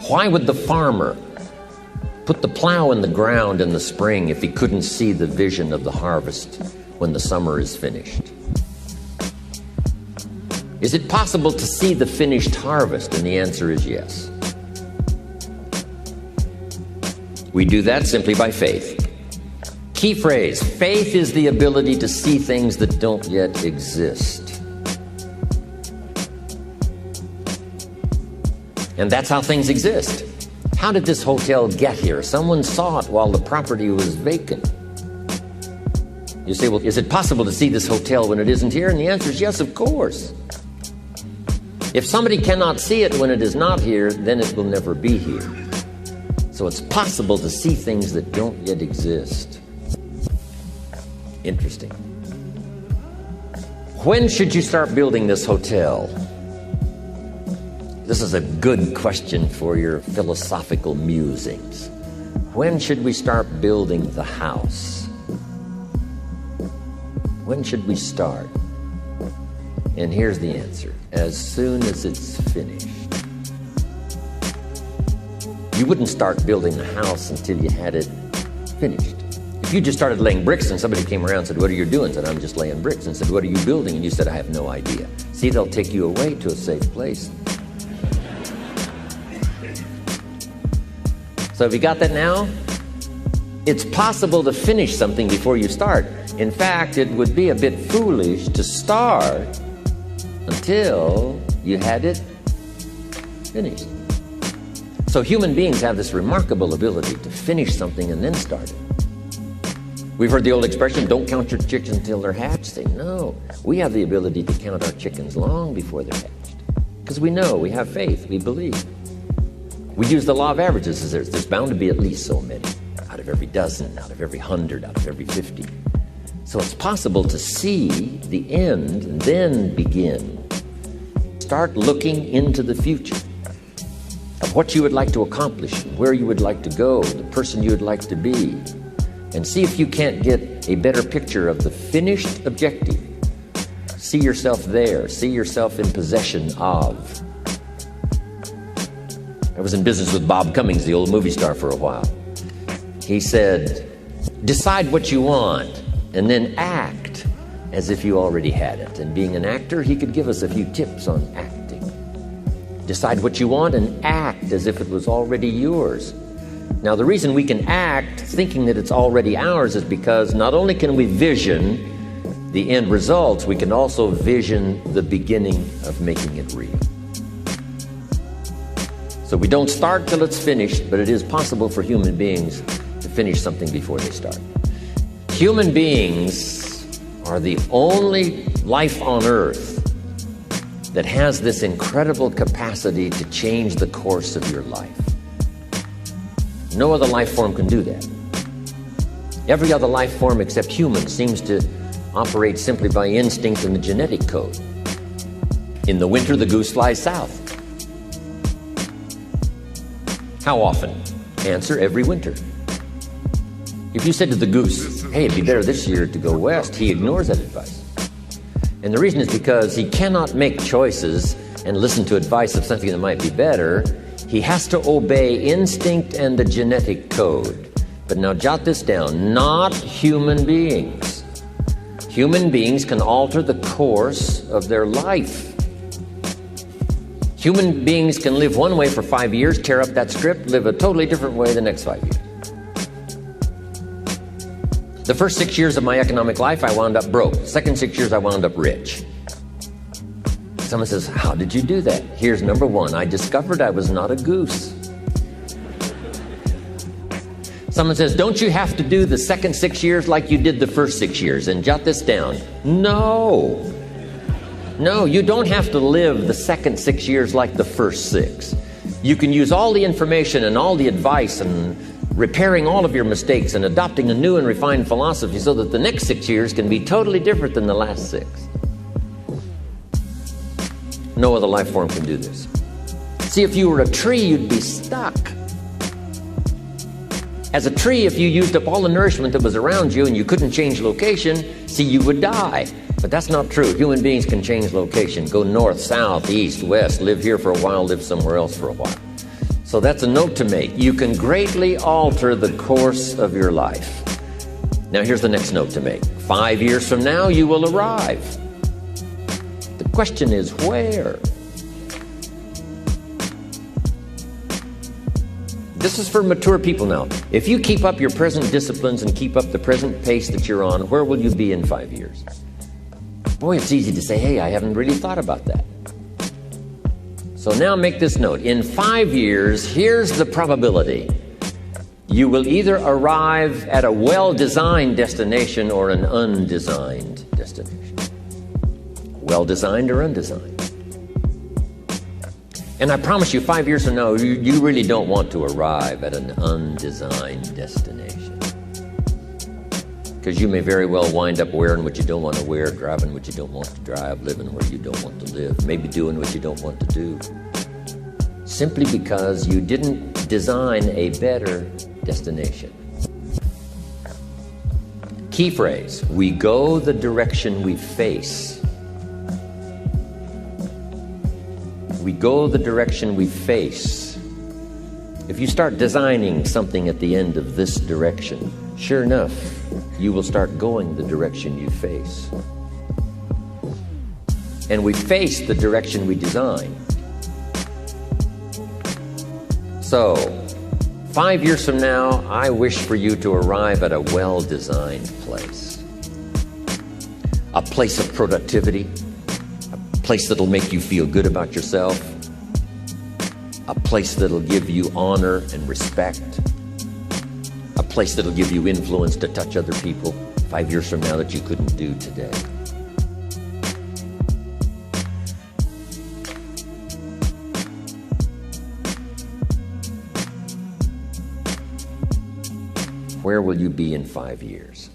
Why would the farmer put the plow in the ground in the spring if he couldn't see the vision of the harvest when the summer is finished? Is it possible to see the finished harvest? And the answer is yes. We do that simply by faith. Key phrase, faith is the ability to see things that don't yet exist. And that's how things exist. How did this hotel get here? Someone saw it while the property was vacant. You say, well, is it possible to see this hotel when it isn't here? And the answer is yes, of course. If somebody cannot see it when it is not here, then it will never be here. So it's possible to see things that don't yet exist. Interesting. When should you start building this hotel? This is a good question for your philosophical musings. When should we start building the house? When should we start? And here's the answer. As soon as it's finished. You wouldn't start building a house until you had it finished. If you just started laying bricks and somebody came around and said, what are you doing? I said, I'm just laying bricks. And said, what are you building? And you said, I have no idea. See, they'll take you away to a safe place. So have you got that now? It's possible to finish something before you start. In fact, it would be a bit foolish to start until you had it finished. So human beings have this remarkable ability to finish something and then start it. We've heard the old expression, don't count your chickens until they're hatched. Say, no, we have the ability to count our chickens long before they're hatched. Because we know, we have faith, we believe. We use the law of averages. There's bound to be at least so many. Out of every dozen, out of every 100, out of every 50. So it's possible to see the end and then begin. Start looking into the future of what you would like to accomplish, where you would like to go, the person you would like to be, and see if you can't get a better picture of the finished objective. See yourself there. See yourself in possession of. I was in business with Bob Cummings, the old movie star, for a while. He said, decide what you want and then act as if you already had it. And being an actor, he could give us a few tips on acting. Decide what you want and act as if it was already yours. Now, the reason we can act thinking that it's already ours is because not only can we vision the end results, we can also vision the beginning of making it real. So we don't start till it's finished, but it is possible for human beings to finish something before they start. Human beings are the only life on earth that has this incredible capacity to change the course of your life. No other life form can do that. Every other life form except humans seems to operate simply by instinct and the genetic code. In the winter, the goose flies south. How often? Answer, every winter. If you said to the goose, hey, it'd be better this year to go west, he ignores that advice. And the reason is because he cannot make choices and listen to advice of something that might be better. He has to obey instinct and the genetic code. But now jot this down, not human beings. Human beings can alter the course of their life. Human beings can live one way for 5 years, tear up that script, live a totally different way the next 5 years. The first 6 years of my economic life, I wound up broke. Second 6 years, I wound up rich. Someone says, how did you do that? Here's number one. I discovered I was not a goose. Someone says, don't you have to do the second 6 years like you did the first 6 years? And jot this down. No. No, you don't have to live the second 6 years like the first 6. You can use all the information and all the advice and repairing all of your mistakes and adopting a new and refined philosophy so that the next 6 years can be totally different than the last 6. No other life form can do this. See, if you were a tree, you'd be stuck. As a tree, if you used up all the nourishment that was around you and you couldn't change location, see, you would die. But that's not true. Human beings can change location, go north, south, east, west, live here for a while, live somewhere else for a while. So that's a note to make. You can greatly alter the course of your life. Now here's the next note to make. 5 years from now, you will arrive. The question is where? This is for mature people now. If you keep up your present disciplines and keep up the present pace that you're on, where will you be in 5 years? Boy, it's easy to say, hey, I haven't really thought about that. So now make this note. In 5 years, here's the probability. You will either arrive at a well-designed destination or an undesigned destination. Well-designed or undesigned. And I promise you, 5 years from now, you really don't want to arrive at an undesigned destination. Because you may very well wind up wearing what you don't want to wear, driving what you don't want to drive, living where you don't want to live, maybe doing what you don't want to do. Simply because you didn't design a better destination. Key phrase, we go the direction we face. We go the direction we face. If you start designing something at the end of this direction, sure enough, you will start going the direction you face. And we face the direction we design. So, 5 years from now, I wish for you to arrive at a well-designed place. A place of productivity, a place that'll make you feel good about yourself, a place that'll give you honor and respect, a place that'll give you influence to touch other people 5 years from now that you couldn't do today. Where will you be in 5 years?